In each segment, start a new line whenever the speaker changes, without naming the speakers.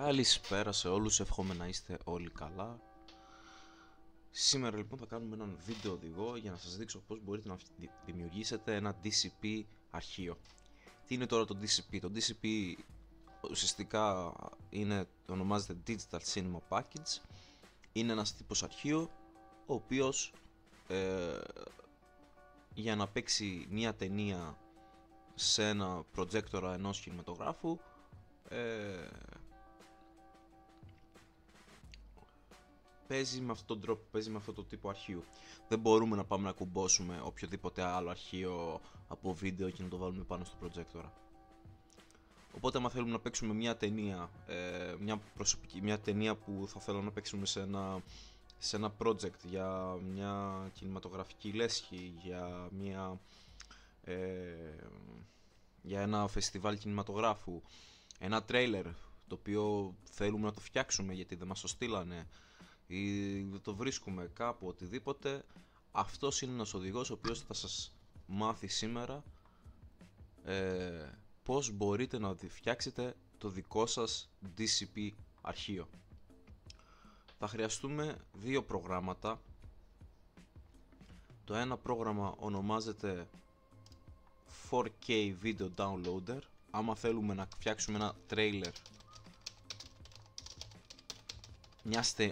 Καλησπέρα σε όλους, εύχομαι να είστε όλοι καλά. Σήμερα λοιπόν θα κάνουμε έναν βίντεο οδηγό για να σας δείξω πώς μπορείτε να δημιουργήσετε ένα DCP αρχείο. Τι είναι τώρα το DCP? Το DCP ουσιαστικά ονομάζεται Digital Cinema Package. Είναι ένας τύπος αρχείο ο οποίος για να παίξει μια ταινία σε ένα προτζέκτορα ενός κινηματογράφου παίζει με αυτόν τον τρόπο, παίζει με αυτό το τύπο αρχείου. Δεν μπορούμε να πάμε να κουμπώσουμε οποιοδήποτε άλλο αρχείο από βίντεο και να το βάλουμε πάνω στο προτζέκτορα. Οπότε άμα θέλουμε να παίξουμε μια ταινία, μια ταινία που θα θέλω να παίξουμε σε ένα project για μια κινηματογραφική λέσχη, για ένα φεστιβάλ κινηματογράφου, ένα τρέιλερ το οποίο θέλουμε να το φτιάξουμε γιατί δεν μας το στείλανε ή το βρίσκουμε κάπου, οτιδήποτε, αυτός είναι ένας οδηγός ο οποίος θα σας μάθει σήμερα πώς μπορείτε να φτιάξετε το δικό σας DCP αρχείο. Θα χρειαστούμε δύο προγράμματα. Το ένα πρόγραμμα ονομάζεται 4K Video Downloader. Άμα θέλουμε να φτιάξουμε ένα trailer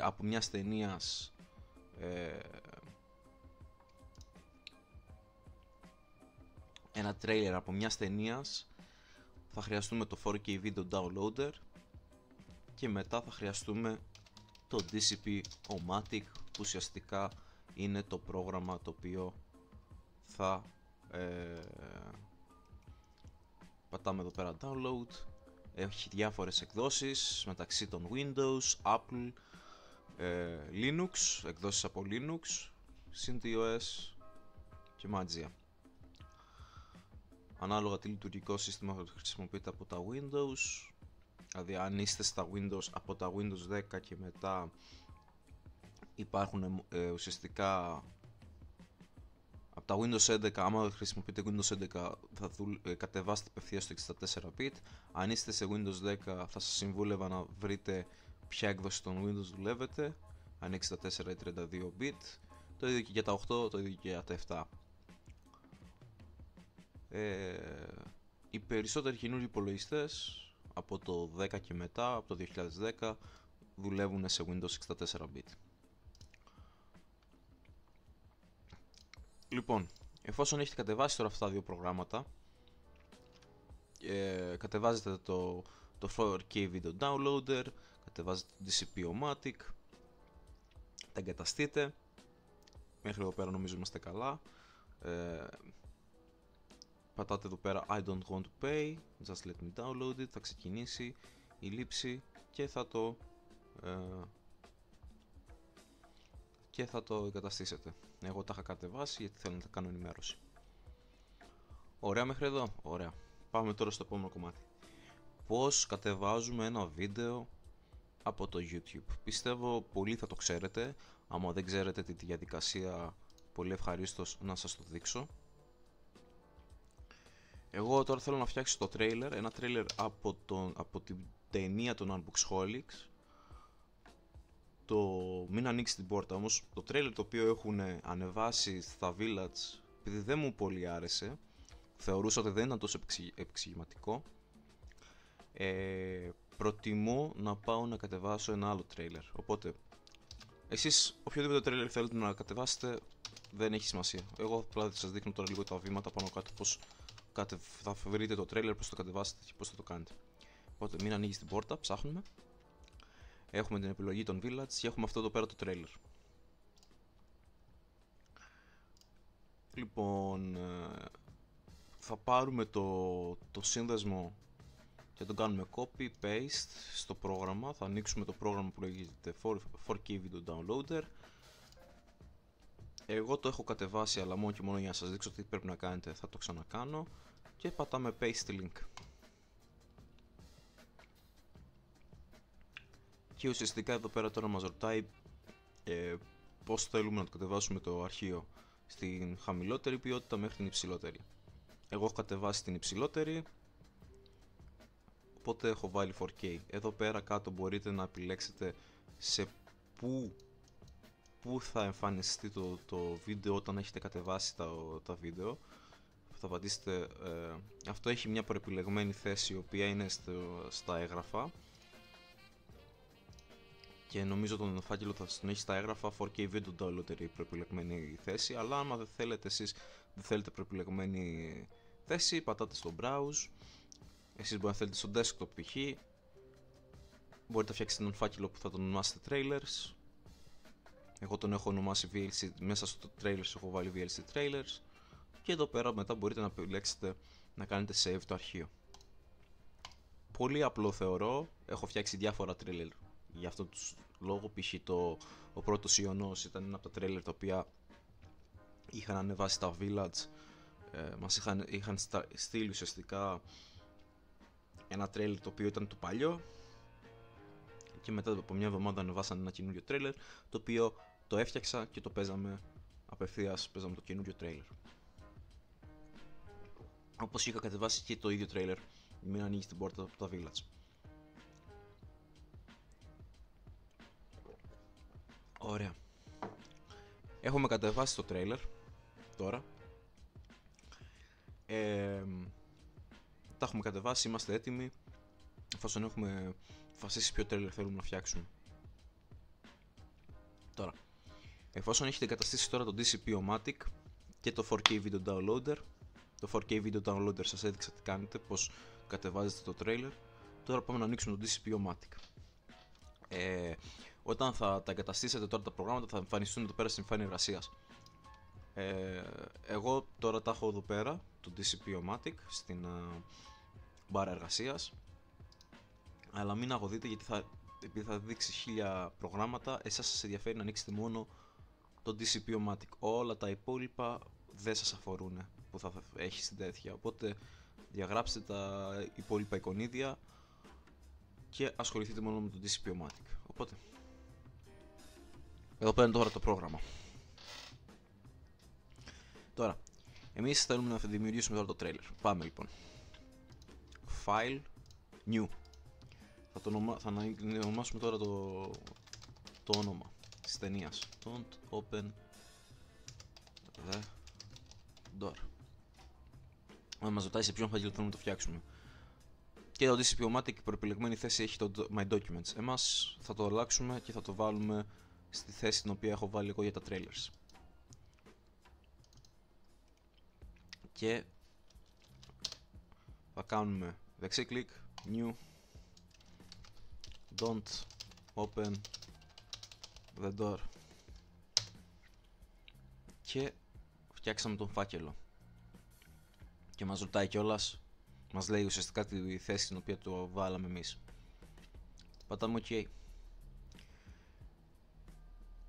από μιας ταινίας ένα trailer από μιας ταινίας, θα χρειαστούμε το 4K Video Downloader και μετά θα χρειαστούμε το DCP-O-Matic, που ουσιαστικά είναι το πρόγραμμα το οποίο θα πατάμε εδώ πέρα download. Έχει διάφορες εκδόσεις μεταξύ των Windows, Apple, Linux, εκδόσεις από Linux, SynthOS και Magia. Ανάλογα τι λειτουργικό σύστημα χρησιμοποιείτε από τα Windows, δηλαδή αν είστε στα Windows, από τα Windows 10 και μετά υπάρχουν ουσιαστικά από τα Windows 11, άμα χρησιμοποιείτε Windows 11 θα κατεβάσετε απευθείας το 64bit. Αν είστε σε Windows 10 θα σας συμβούλευα να βρείτε ποια έκδοση των Windows δουλεύετε, αν 64 ή 32bit. Το ίδιο και για τα 8, το ίδιο και για τα 7. Οι περισσότεροι καινούριοι υπολογιστές από το 10 και μετά, από το 2010, δουλεύουν σε Windows 64bit. Λοιπόν, εφόσον έχετε κατεβάσει τώρα αυτά τα δύο προγράμματα, κατεβάζετε το 4K Video Downloader, κατεβάζετε το DCP-O-Matic, τα εγκαταστείτε. Μέχρι εδώ πέρα νομίζω είμαστε καλά. Πατάτε εδώ πέρα I don't want to pay, just let me download it, θα ξεκινήσει η λήψη και θα το εγκαταστήσετε. Εγώ τα είχα κατεβάσει γιατί θέλω να τα κάνω ενημέρωση. Ωραία μέχρι εδώ, ωραία. Πάμε τώρα στο επόμενο κομμάτι. Πώς κατεβάζουμε ένα βίντεο από το YouTube. Πιστεύω πολλοί θα το ξέρετε. Άμα δεν ξέρετε τη διαδικασία, πολύ ευχαρίστως να σας το δείξω. Εγώ τώρα θέλω να φτιάξω το trailer, ένα trailer από την ταινία των Unboxholics. Μην ανοίξει την πόρτα, όμως το trailer το οποίο έχουν ανεβάσει στα Village, επειδή δεν μου πολύ άρεσε, θεωρούσα ότι δεν ήταν τόσο επεξηγηματικό, προτιμώ να πάω να κατεβάσω ένα άλλο trailer. Οπότε εσείς οποιοδήποτε trailer θέλετε να κατεβάσετε δεν έχει σημασία. Εγώ απλά σας δείχνω τώρα λίγο τα βήματα πάνω κάτω, πώς θα βρείτε το trailer, πώς το κατεβάσετε και πώς θα το κάνετε. Οπότε μην ανοίγει την πόρτα, ψάχνουμε. Έχουμε την επιλογή των Village και έχουμε αυτό εδώ πέρα το trailer. Λοιπόν, θα πάρουμε το σύνδεσμο και τον κάνουμε copy, paste στο πρόγραμμα. Θα ανοίξουμε το πρόγραμμα που λέγεται 4K Video Downloader. Εγώ το έχω κατεβάσει, αλλά μόνο και μόνο για να σας δείξω τι πρέπει να κάνετε θα το ξανακάνω. Και πατάμε paste link. Και ουσιαστικά εδώ πέρα τώρα μας ρωτάει πώς θέλουμε να το κατεβάσουμε το αρχείο, στην χαμηλότερη ποιότητα μέχρι την υψηλότερη. Εγώ έχω κατεβάσει την υψηλότερη, οπότε έχω βάλει 4K. Εδώ πέρα κάτω μπορείτε να επιλέξετε σε πού θα εμφανιστεί το βίντεο όταν έχετε κατεβάσει τα βίντεο. Θα πατήσετε, αυτό έχει μια προεπιλεγμένη θέση η οποία είναι στα έγγραφα, και νομίζω τον φάκελο θα τον έχει στα έγγραφα 4K video downloader η προεπιλεγμένη θέση, αλλά άμα δεν θέλετε εσείς, δεν θέλετε προεπιλεγμένη θέση, πατάτε στο browse. Εσείς μπορείτε να θέλετε στο desktop π.χ. μπορείτε να φτιάξετε έναν φάκελο που θα τον ονομάσετε trailers. Εγώ τον έχω ονομάσει VLC, μέσα στο trailers έχω βάλει VLC trailers, και εδώ πέρα μετά μπορείτε να επιλέξετε να κάνετε save το αρχείο. Πολύ απλό θεωρώ, έχω φτιάξει διάφορα trailer για αυτόν τον λόγο. Π.χ. ο πρώτος Ιωνός ήταν ένα από τα trailer τα οποία είχαν ανεβάσει τα Village, μας είχαν στείλει ουσιαστικά ένα trailer το οποίο ήταν το παλιό, και μετά από μια εβδομάδα ανεβάσαν ένα καινούριο trailer το οποίο το έφτιαξα και το παίζαμε απευθείας, παίζαμε το καινούριο trailer. Όπως είχα κατεβάσει και το ίδιο trailer, μην ανοίγει την πόρτα από τα Village. Ωραία. Έχουμε κατεβάσει το trailer τώρα. Τα έχουμε κατεβάσει, είμαστε έτοιμοι. Εφόσον έχουμε αποφασίσει ποιο trailer θέλουμε να φτιάξουμε. Τώρα, εφόσον έχετε εγκαταστήσει τώρα το DCP-O-Matic και το 4K video downloader, το 4K video downloader σας έδειξα τι κάνετε, πως κατεβάζετε το trailer. Τώρα πάμε να ανοίξουμε το DCP-O-Matic. Όταν θα τα εγκαταστήσετε τώρα τα προγράμματα θα εμφανιστούν εδώ πέρα στην εμφάνεια εργασίας. Εγώ τώρα τα έχω εδώ πέρα, το DCP-O-Matic, στην μπάρα εργασίας. Αλλά μην αγωδείτε, γιατί επειδή θα δείξει 1000 προγράμματα, εσάς σας ενδιαφέρει να ανοίξετε μόνο το DCP-O-Matic. Όλα τα υπόλοιπα δεν σας αφορούν που θα έχει στην τέτοια. Οπότε διαγράψτε τα υπόλοιπα εικονίδια και ασχοληθείτε μόνο με το DCP-O-Matic. Οπότε εδώ πέρα είναι τώρα το πρόγραμμα. Τώρα, εμείς θέλουμε να δημιουργήσουμε τώρα το trailer. Πάμε λοιπόν. File, New. Θα ονομάσουμε τώρα το όνομα της ταινίας. Don't open the door. Μας ρωτάει σε ποιον φάκελο θέλουμε να το φτιάξουμε. Και το DCP-O-Matic η προεπιλεγμένη θέση έχει το My Documents. Εμάς θα το αλλάξουμε και θα το βάλουμε στη θέση την οποία έχω βάλει εγώ για τα trailers. Και θα κάνουμε δεξί κλικ, New, Don't open the door, και φτιάξαμε τον φάκελο. Και μας ρωτάει κιόλας, μας λέει ουσιαστικά τη θέση στην οποία το βάλαμε εμείς. Πατάμε OK.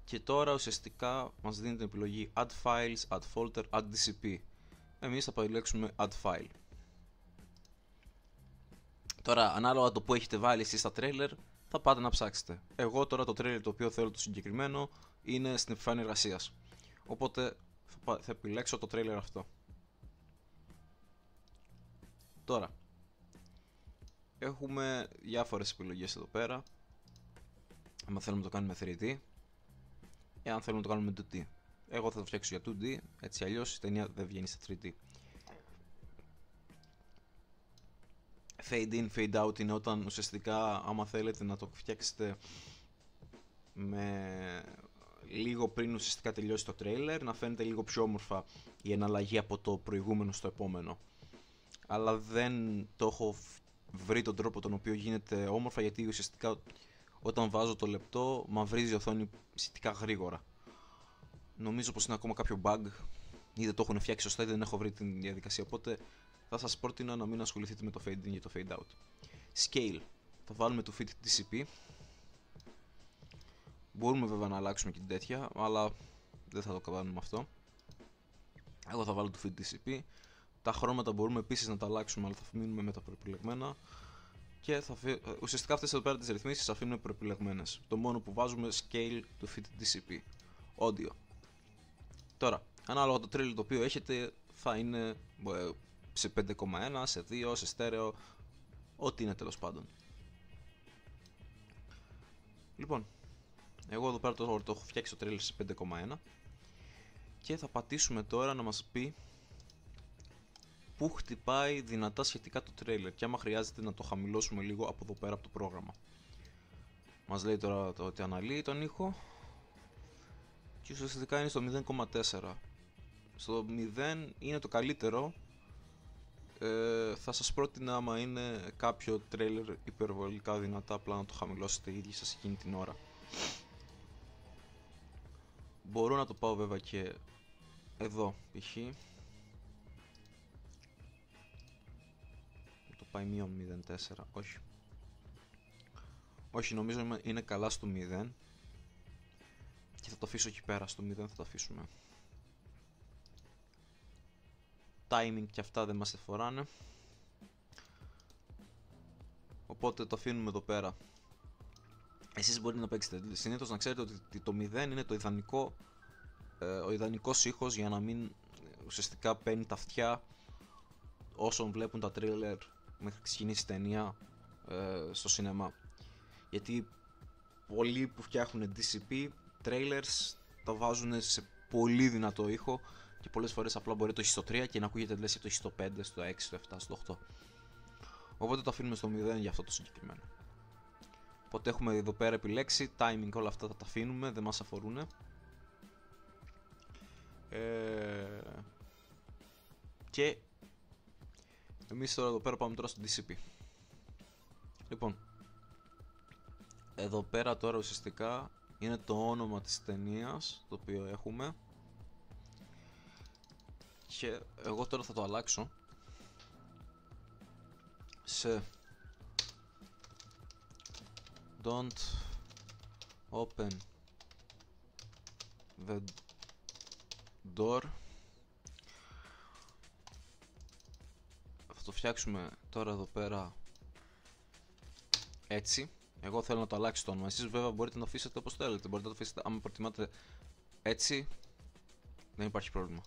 Και τώρα ουσιαστικά μας δίνει την επιλογή Add Files, Add Folder, Add DCP. Εμείς θα επιλέξουμε Add File. Τώρα, ανάλογα το που έχετε βάλει εσείς στα trailer, θα πάτε να ψάξετε. Εγώ τώρα το trailer το οποίο θέλω το συγκεκριμένο είναι στην επιφάνεια εργασίας. Οπότε θα επιλέξω το trailer αυτό. Τώρα, έχουμε διάφορες επιλογές εδώ πέρα. Αν θέλουμε να το κάνουμε 3D, ή αν θέλουμε να το κάνουμε 2D. Εγώ θα το φτιάξω για 2D, έτσι αλλιώς η ταινία δεν βγαίνει στα 3D. Fade in, fade out είναι όταν ουσιαστικά άμα θέλετε να το φτιάξετε με λίγο πριν ουσιαστικά τελειώσει το trailer, να φαίνεται λίγο πιο όμορφα η εναλλαγή από το προηγούμενο στο επόμενο. Αλλά δεν το έχω βρει τον τρόπο τον οποίο γίνεται όμορφα, γιατί ουσιαστικά όταν βάζω το λεπτό μαυρίζει η οθόνη σχετικά γρήγορα. Νομίζω πως είναι ακόμα κάποιο bug ή δεν το έχουν φτιάξει σωστά ή δεν έχω βρει την διαδικασία, οπότε θα σας πρότεινα να μην ασχοληθείτε με το fade in και το fade out. Scale, θα βάλουμε το fit DCP. Μπορούμε βέβαια να αλλάξουμε και την τέτοια, αλλά δεν θα το κάνουμε αυτό. Εγώ θα βάλω το fit DCP. Τα χρώματα μπορούμε επίσης να τα αλλάξουμε, αλλά θα μείνουμε με τα προεπιλεγμένα. Και ουσιαστικά αυτές εδώ πέρα τις ρυθμίσεις αφήνουμε προεπιλεγμένες. Το μόνο που βάζουμε scale του fit DCP. Audio. Τώρα, ανάλογα το trailer το οποίο έχετε, θα είναι σε 5,1, σε 2, σε στέρεο. ό,τι είναι τέλος πάντων. Λοιπόν, εγώ εδώ πέρα το έχω φτιάξει το trailer σε 5,1 και θα πατήσουμε τώρα να μας πει που χτυπάει δυνατά σχετικά το trailer και άμα χρειάζεται να το χαμηλώσουμε λίγο από εδώ πέρα από το πρόγραμμα. Μας λέει τώρα ότι αναλύει τον ήχο και ουσιαστικά είναι στο 0,4. Στο 0 είναι το καλύτερο. Θα σας πρότεινα άμα είναι κάποιο trailer υπερβολικά δυνατά απλά να το χαμηλώσετε οι ίδιοι σας εκείνη την ώρα. Μπορώ να το πάω βέβαια και εδώ π.χ. Το πάει μείον 0,4. Όχι, νομίζω είναι καλά στο 0 και θα το αφήσω εκεί πέρα, στο 0 θα το αφήσουμε. Timing και αυτά δεν μας φοράνε, οπότε το αφήνουμε εδώ πέρα. Εσείς μπορείτε να παίξετε. Συνήθως να ξέρετε ότι το 0 είναι το ιδανικό, ο ιδανικός ήχος για να μην ουσιαστικά παίρνει τα αυτιά όσων βλέπουν τα trailer μέχρι ξεκινήσει η ταινία στο σινεμά. Γιατί πολλοί που φτιάχνουν DCP trailers τα βάζουν σε πολύ δυνατό ήχο και πολλές φορές απλά μπορεί το έχει στο 3 και να ακούγεται λες και το έχει στο 5, στο 6, στο 7, στο 8. Οπότε το αφήνουμε στο 0 για αυτό το συγκεκριμένο. Οπότε έχουμε εδώ πέρα επιλέξει, timing, όλα αυτά θα τα αφήνουμε, δεν μας αφορούν. Και εμείς τώρα εδώ πέρα πάμε τώρα στο DCP. Λοιπόν, εδώ πέρα τώρα ουσιαστικά είναι το όνομα της ταινίας το οποίο έχουμε και εγώ τώρα θα το αλλάξω σε Don't open the door. Θα το φτιάξουμε τώρα εδώ πέρα έτσι. Εγώ θέλω να το αλλάξει το όνομα. Εσείς βέβαια μπορείτε να το αφήσετε όπως θέλετε. Μπορείτε να το αφήσετε, άμα προτιμάτε έτσι, δεν υπάρχει πρόβλημα.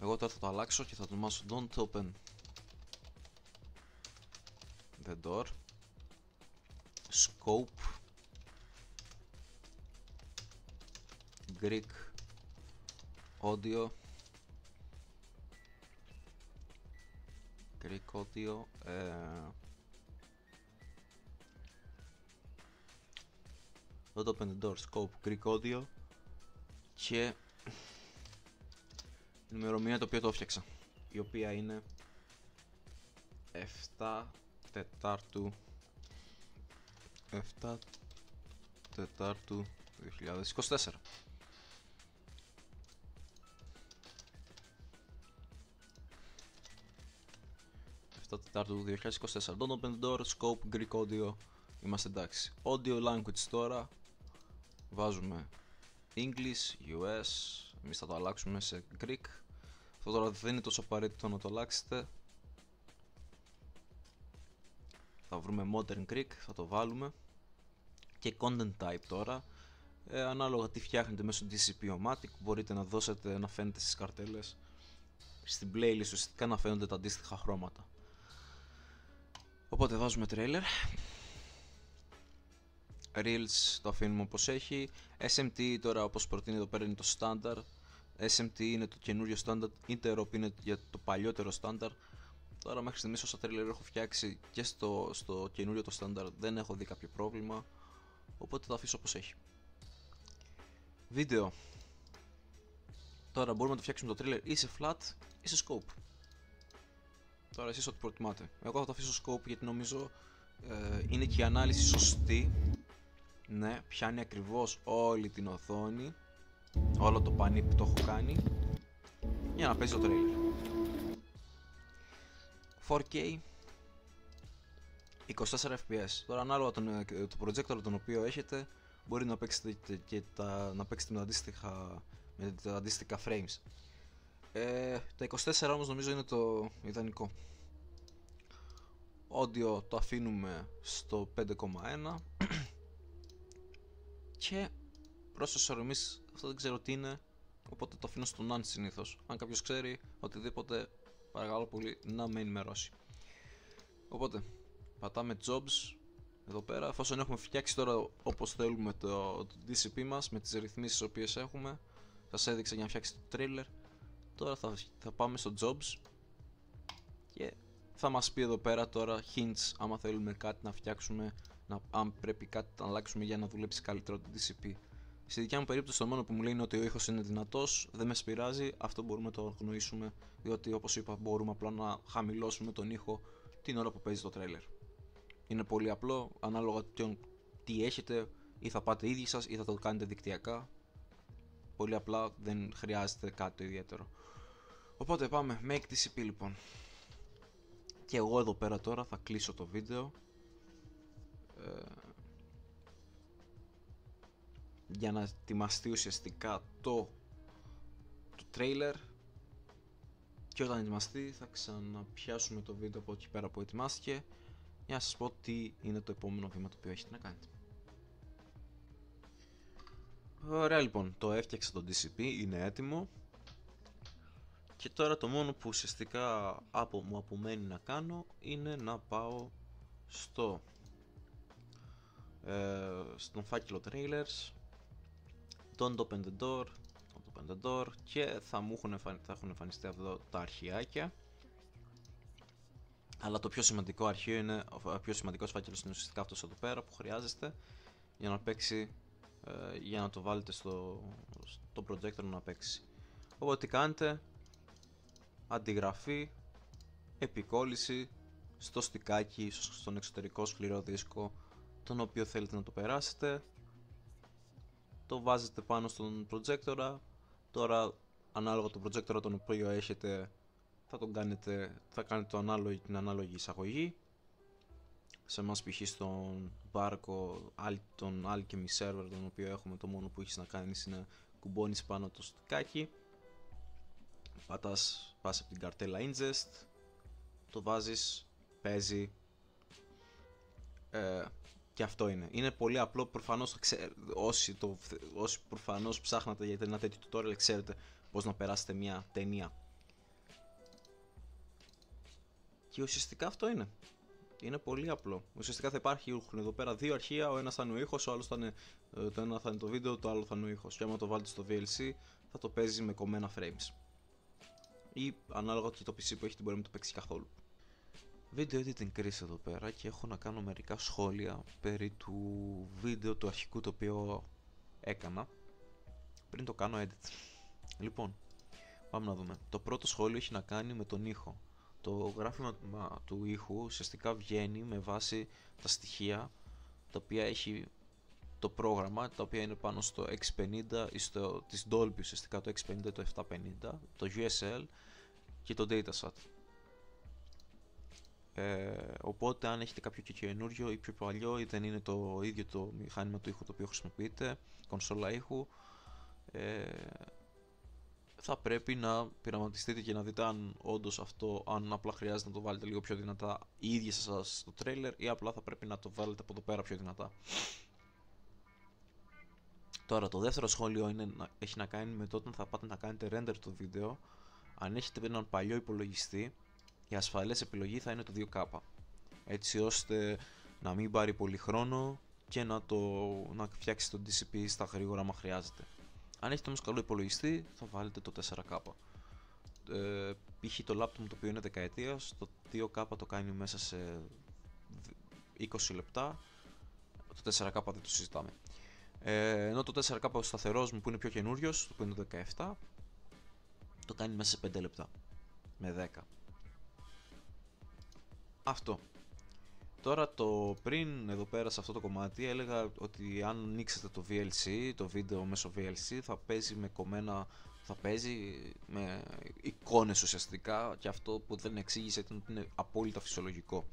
Εγώ τώρα θα το αλλάξω και θα το ονομάσω Don't open the door. Scope Greek audio. Greek audio. Don't open the door. Scope Greek audio. Και η ημερομηνία το οποίο το έφτιαξα, η οποία είναι 7 Τετάρτου 2024. Τετάρτου 2024. Don't open the door, scope Greek audio. Είμαστε εντάξει. Audio language τώρα βάζουμε English, US. Εμείς θα το αλλάξουμε σε Greek. Αυτό τώρα δεν είναι τόσο απαραίτητο να το αλλάξετε. Θα βρούμε Modern Greek, θα το βάλουμε. Και Content Type τώρα. Ανάλογα τι φτιάχνετε μέσω DCP-O-Matic, μπορείτε να δώσετε να φαίνεται στις καρτέλες, στην playlist ουσιαστικά να φαίνονται τα αντίστοιχα χρώματα. Οπότε βάζουμε trailer. Reels το αφήνουμε όπως έχει. SMT τώρα όπως προτείνει εδώ πέρα είναι το standard. SMT είναι το καινούριο standard. Interop είναι για το παλιότερο standard. Τώρα μέχρι στιγμής όσα trailer έχω φτιάξει και στο καινούριο το standard δεν έχω δει κάποιο πρόβλημα. Οπότε το αφήσω όπως έχει. Βίντεο. Τώρα μπορούμε να το φτιάξουμε το trailer ή σε flat ή σε scope. Τώρα εσείς ό,τι προτιμάτε. Εγώ θα το αφήσω scope γιατί νομίζω είναι και η ανάλυση σωστή. Ναι, πιάνει ακριβώς όλη την οθόνη, όλο το πανί που το έχω κάνει, για να παίζει το trailer. 4K 24 fps. Τώρα ανάλογα το projector τον οποίο έχετε, μπορεί να παίξετε και να παίξετε με τα αντίστοιχα frames. Τα 24 όμως νομίζω είναι το ιδανικό. Audio το αφήνουμε στο 5,1 και processor εμείς αυτό δεν ξέρω τι είναι, οπότε το αφήνω στο none συνήθως. Αν κάποιος ξέρει οτιδήποτε, παρακαλώ πολύ να με ενημερώσει. Οπότε πατάμε jobs εδώ πέρα, εφόσον έχουμε φτιάξει τώρα όπως θέλουμε το DCP μας με τις ρυθμίσεις τις οποίες έχουμε. Σας έδειξα για να φτιάξετε το trailer. Τώρα θα πάμε στο jobs και θα μας πει εδώ πέρα τώρα hints άμα θέλουμε κάτι να φτιάξουμε, αν πρέπει κάτι να αλλάξουμε για να δουλέψει καλύτερα το DCP. Στη δικιά μου περίπτωση το μόνο που μου λέει είναι ότι ο ήχος είναι δυνατός, δεν με πειράζει, αυτό μπορούμε να το αγνοήσουμε, διότι όπως είπα μπορούμε απλά να χαμηλώσουμε τον ήχο την ώρα που παίζει το trailer. Είναι πολύ απλό, ανάλογα τι έχετε, ή θα πάτε ίδιοι σας ή θα το κάνετε δικτυακά. Πολύ απλά, δεν χρειάζεται κάτι το ιδιαίτερο. Οπότε πάμε, make DCP λοιπόν. Και εγώ εδώ πέρα τώρα θα κλείσω το βίντεο για να ετοιμαστεί ουσιαστικά το trailer, και όταν ετοιμαστεί θα ξαναπιάσουμε το βίντεο από εκεί πέρα που ετοιμάστηκε για να σας πω τι είναι το επόμενο βήμα το οποίο έχετε να κάνετε. Ωραία λοιπόν, το έφτιαξα το DCP, είναι έτοιμο. Και τώρα το μόνο που ουσιαστικά μου απομένει να κάνω είναι να πάω στον φάκελο trailers, don't open the door, και θα έχουν εμφανιστεί εδώ τα αρχιάκια. Αλλά το πιο σημαντικό αρχείο είναι, ο πιο σημαντικός φάκελος είναι ουσιαστικά αυτός εδώ πέρα που χρειάζεστε για να παίξει, για να το βάλετε στο projector να παίξει. Οπότε τι κάνετε, αντιγραφή, επικόλληση στο στικάκι, στον εξωτερικό σκληρό δίσκο τον οποίο θέλετε να το περάσετε, το βάζετε πάνω στον projector. Τώρα ανάλογα το projector τον οποίο έχετε θα κάνετε την ανάλογη εισαγωγή. Σε εμάς π.χ. στον Barco, τον Alchemy server τον οποίο έχουμε, το μόνο που έχεις να κάνεις είναι κουμπώνεις πάνω το στικάκι, πας από την καρτέλα ingest, το βάζεις, παίζει, και αυτό είναι πολύ απλό. Προφανώς όσοι προφανώς ψάχνατε για ένα τέτοιο tutorial ξέρετε πώς να περάσετε μια ταινία. Και ουσιαστικά αυτό είναι πολύ απλό. Ουσιαστικά θα υπάρχουν εδώ πέρα δύο αρχεία, ο ένας θα είναι ο ήχος, το ένα θα είναι το βίντεο, το άλλο θα είναι ο ήχος. Και άμα το βάλετε στο VLC θα το παίζει με κομμένα frames. Ή ανάλογα και το PC που έχετε μπορεί να το παίξει καθόλου. Video editing κρίση εδώ πέρα και έχω να κάνω μερικά σχόλια περί του βίντεο του αρχικού το οποίο έκανα πριν το κάνω edit. Λοιπόν, πάμε να δούμε. Το πρώτο σχόλιο έχει να κάνει με τον ήχο. Το γράφημα του ήχου ουσιαστικά βγαίνει με βάση τα στοιχεία τα οποία έχει το πρόγραμμα, τα οποία είναι πάνω στο X50 ή της Dolby, ουσιαστικά το X50, το 750, το USL και το Datasat. Οπότε αν έχετε κάποιο και καινούριο ή πιο παλιό ή δεν είναι το ίδιο το μηχάνημα του ήχου το οποίο χρησιμοποιείτε, κονσόλα ήχου, θα πρέπει να πειραματιστείτε και να δείτε αν όντως αν απλά χρειάζεται να το βάλετε λίγο πιο δυνατά οι ίδιοι σας στο trailer ή απλά θα πρέπει να το βάλετε από εδώ πέρα πιο δυνατά. Τώρα το δεύτερο σχόλιο έχει να κάνει με το όταν θα πάτε να κάνετε render το βίντεο. Αν έχετε έναν παλιό υπολογιστή, η ασφαλές επιλογή θα είναι το 2K, έτσι ώστε να μην πάρει πολύ χρόνο και να φτιάξει το DCP στα γρήγορα άμα χρειάζεται. Αν έχετε όμως καλό υπολογιστή θα βάλετε το 4K. Π.χ. το laptop μου το οποίο είναι δεκαετίας, το 2K το κάνει μέσα σε 20 λεπτά, το 4K δεν το συζητάμε. Ενώ το 4K ο σταθερός μου που είναι πιο καινούριος, το που είναι το 17, το κάνει μέσα σε 5 λεπτά με 10. Αυτό. Τώρα πριν εδώ πέρα σε αυτό το κομμάτι έλεγα ότι αν ανοίξετε το VLC, το βίντεο μέσω VLC θα παίζει με εικόνες ουσιαστικά, και αυτό που δεν εξήγησε ήταν ότι είναι απόλυτα φυσιολογικό.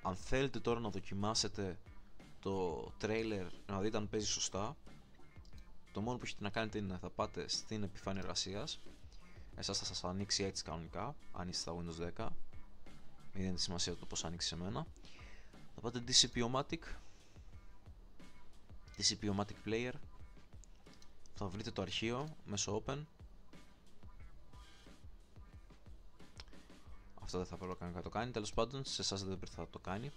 Αν θέλετε τώρα να δοκιμάσετε το trailer να δείτε αν παίζει σωστά, το μόνο που έχετε να κάνετε είναι θα πάτε στην επιφάνεια εργασίας. Εσάς θα σας ανοίξει έτσι κανονικά, αν είστε στα Windows 10, μην είναι σημασία το πως ανοίξει σε μένα. Θα πάτε DCP-O-Matic Player, θα βρείτε το αρχείο μέσω Open. Αυτό δεν θα πρέπει να το κάνει. Τέλος πάντων, σε εσάς δεν πρέπει να το κάνει.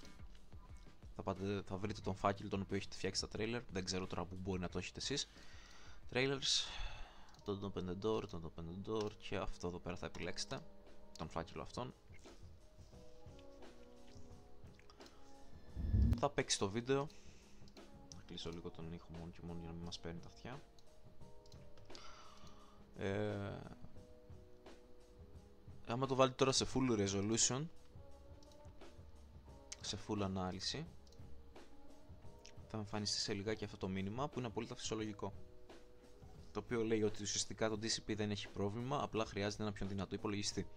Θα βρείτε τον φάκελο τον οποίο έχετε φτιάξει στα trailer. Δεν ξέρω τώρα που μπορεί να το έχετε εσείς. Trailers, τον open the door και αυτό εδώ πέρα θα επιλέξετε. Τον φάκελο αυτόν. Θα παίξει το βίντεο. Θα κλείσω λίγο τον ήχο μόνο και μόνο για να μην μας παίρνει τα αυτιά. Άμα το βάλετε τώρα σε full resolution, σε full ανάλυση, θα εμφανιστεί σε λιγάκι αυτό το μήνυμα που είναι απόλυτα φυσιολογικό. Το οποίο λέει ότι ουσιαστικά το DCP δεν έχει πρόβλημα, απλά χρειάζεται ένα πιο δυνατό υπολογιστή.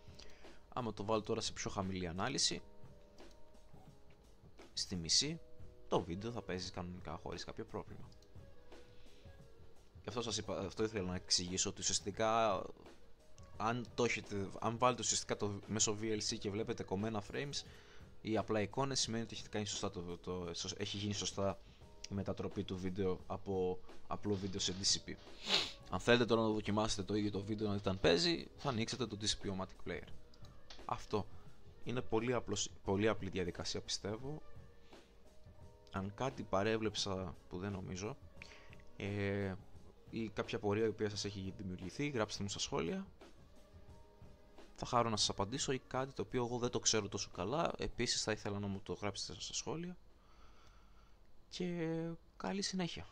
Άμα το βάλω τώρα σε πιο χαμηλή ανάλυση, στη μισή, το βίντεο θα παίζει κανονικά χωρίς κάποιο πρόβλημα. Γι' αυτό σας είπα, αυτό ήθελα να εξηγήσω, ότι ουσιαστικά αν βάλετε ουσιαστικά το μέσω VLC και βλέπετε κομμένα frames ή απλά εικόνες, σημαίνει ότι έχετε κάνει σωστά έχει γίνει σωστά η μετατροπή του βίντεο από απλό βίντεο σε DCP. Αν θέλετε τώρα να δοκιμάσετε το ίδιο το βίντεο να δείτε αν παίζει, θα ανοίξετε το DCP-O-Matic Player. Αυτό είναι πολύ απλή διαδικασία, πιστεύω. Αν κάτι παρέβλεψα που δεν νομίζω, ή κάποια απορία η οποία σας έχει δημιουργηθεί, γράψτε μου στα σχόλια. Θα χαρώ να σας απαντήσω, ή κάτι το οποίο εγώ δεν το ξέρω τόσο καλά, επίσης θα ήθελα να μου το γράψετε στα σχόλια. Και καλή συνέχεια.